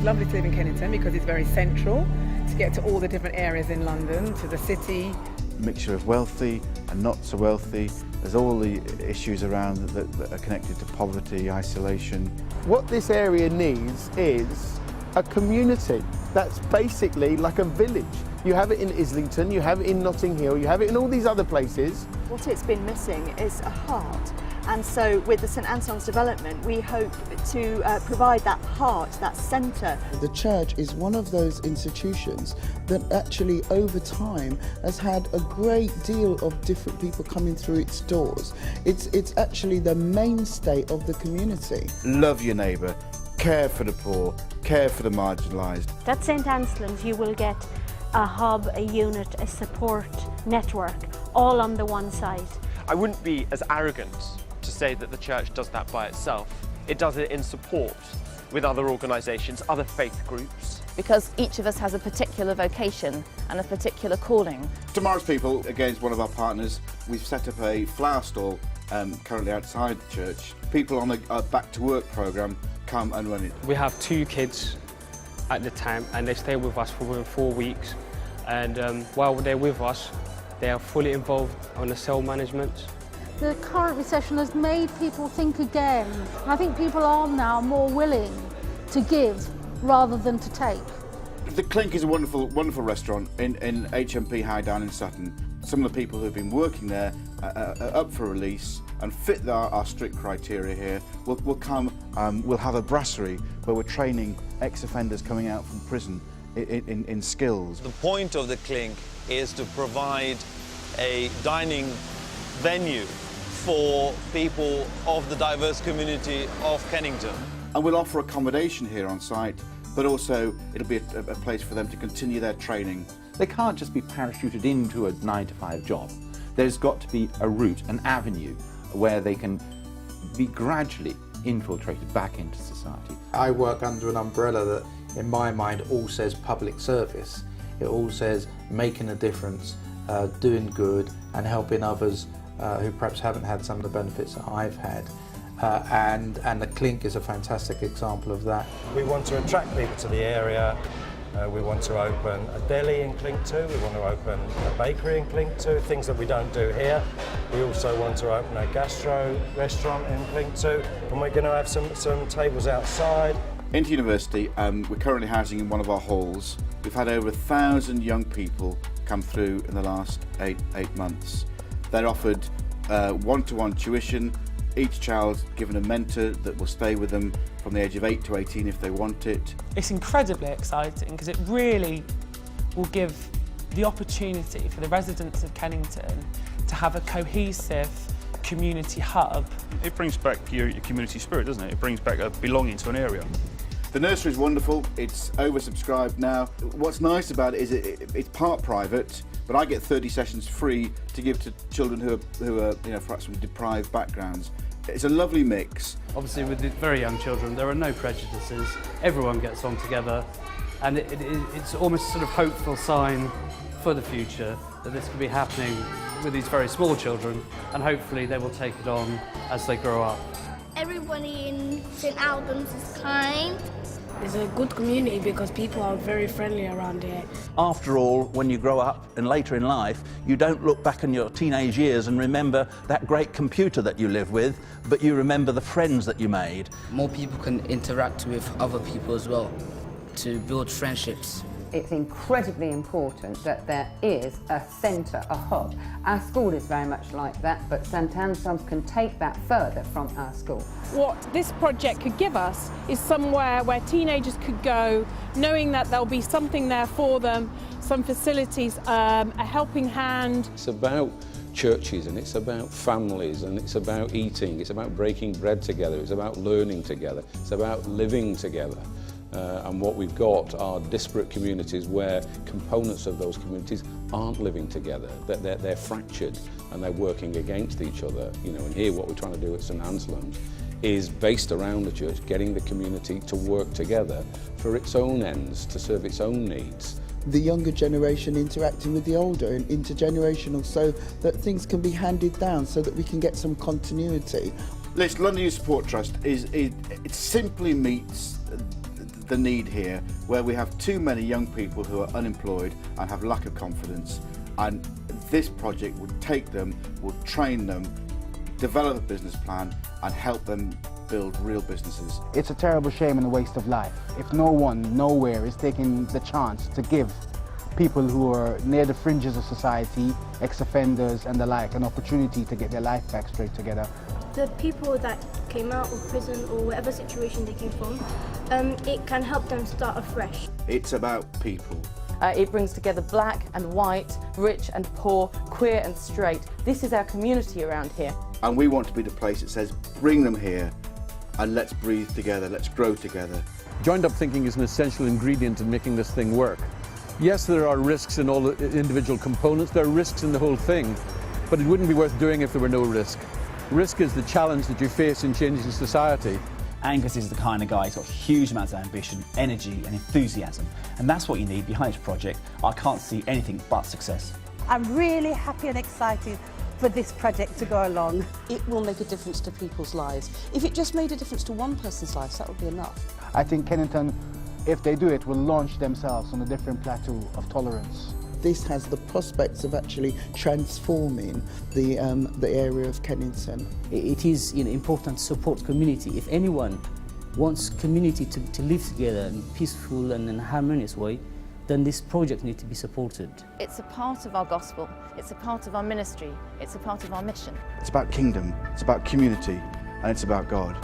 lovely to live in Kennington because it's very central to get to all the different areas in London, to the city. Mixture of wealthy and not so wealthy. There's all the issues around that are connected to poverty, isolation. What this area needs is a community that's basically like a village. You have it in Islington, you have it in Notting Hill, you have it in all these other places. What it's been missing is a heart. And so with the St Anselm's development, we hope to provide that heart, that centre. The church is one of those institutions that actually over time has had a great deal of different people coming through its doors. It's actually the mainstay of the community. Love your neighbour, care for the poor, care for the marginalised. At St Anselm's you will get a hub, a unit, a support network, all on the one site. I wouldn't be as arrogant to say that the church does that by itself. It does it in support with other organisations, other faith groups. Because each of us has a particular vocation and a particular calling. Tomorrow's People, again, is one of our partners. We've set up a flower stall currently outside the church. People on a back to work programme come and run it. We have 2 kids at the time and they stay with us for 4 weeks. And while they're with us, they are fully involved on the cell management. The current recession has made people think again. I think people are now more willing to give rather than to take. The Clink is a wonderful, wonderful restaurant in HMP High down in Sutton. Some of the people who've been working there are up for release and fit our strict criteria here. We'll come, we'll have a brasserie where we're training ex-offenders coming out from prison in skills. The point of the Clink is to provide a dining venue for people of the diverse community of Kennington. And we'll offer accommodation here on site, but also it'll be a place for them to continue their training. They can't just be parachuted into a 9-to-5 job. There's got to be a route, an avenue, where they can be gradually infiltrated back into society. I work under an umbrella that, in my mind, all says public service. It all says making a difference, doing good and helping others who perhaps haven't had some of the benefits that I've had. And the Clink is a fantastic example of that. We want to attract people to the area. We want to open a deli in Clink 2, we want to open a bakery in Clink 2, things that we don't do here. We also want to open a gastro restaurant in Clink 2, and we're going to have some tables outside. Into university, we're currently housing in one of our halls. We've had over 1,000 young people come through in the last eight months. They're offered one-to-one tuition, each child given a mentor that will stay with them from the age of 8 to 18 if they want it. It's incredibly exciting because it really will give the opportunity for the residents of Kennington to have a cohesive community hub. It brings back your community spirit, doesn't it? It brings back a belonging to an area. The nursery is wonderful. It's oversubscribed now. What's nice about it is it's part private, but I get 30 sessions free to give to children who are perhaps from deprived backgrounds. It's a lovely mix. Obviously with the very young children there are no prejudices, everyone gets on together and it's almost a sort of hopeful sign for the future that this could be happening with these very small children and hopefully they will take it on as they grow up. Everybody in St Albans is kind. It's a good community because people are very friendly around here. After all, when you grow up and later in life, you don't look back on your teenage years and remember that great computer that you live with, but you remember the friends that you made. More people can interact with other people as well to build friendships. It's incredibly important that there is a centre, a hub. Our school is very much like that, but St Anselm's can take that further from our school. What this project could give us is somewhere where teenagers could go, knowing that there'll be something there for them, some facilities, a helping hand. It's about churches and it's about families and it's about eating, it's about breaking bread together, it's about learning together, it's about living together. And what we've got are disparate communities where components of those communities aren't living together, that they're fractured and they're working against each other. And here what we're trying to do at St Anselm's is based around the church, getting the community to work together for its own ends, to serve its own needs. The younger generation interacting with the older and intergenerational so that things can be handed down so that we can get some continuity. London Youth Support Trust it simply meets the need here, where we have too many young people who are unemployed and have lack of confidence, and this project would take them, would train them, develop a business plan and help them build real businesses. It's a terrible shame and a waste of life if no one, nowhere is taking the chance to give people who are near the fringes of society, ex-offenders and the like, an opportunity to get their life back straight together. The people that came out of prison or whatever situation they came from, it can help them start afresh. It's about people. It brings together black and white, rich and poor, queer and straight. This is our community around here. And we want to be the place that says, bring them here and let's breathe together, let's grow together. Joined up thinking is an essential ingredient in making this thing work. Yes, there are risks in all the individual components, there are risks in the whole thing, but it wouldn't be worth doing if there were no risk. Risk is the challenge that you face in changing society. Angus is the kind of guy who's got huge amounts of ambition, energy and enthusiasm, and that's what you need behind this project. I can't see anything but success. I'm really happy and excited for this project to go along. It will make a difference to people's lives. If it just made a difference to one person's life, that would be enough. I think Kennington, if they do it, will launch themselves on a different plateau of tolerance. This has the prospects of actually transforming the area of Kennington. It is important to support community. If anyone wants community to live together in a peaceful and in a harmonious way, then this project needs to be supported. It's a part of our gospel, it's a part of our ministry, it's a part of our mission. It's about kingdom, it's about community, and it's about God.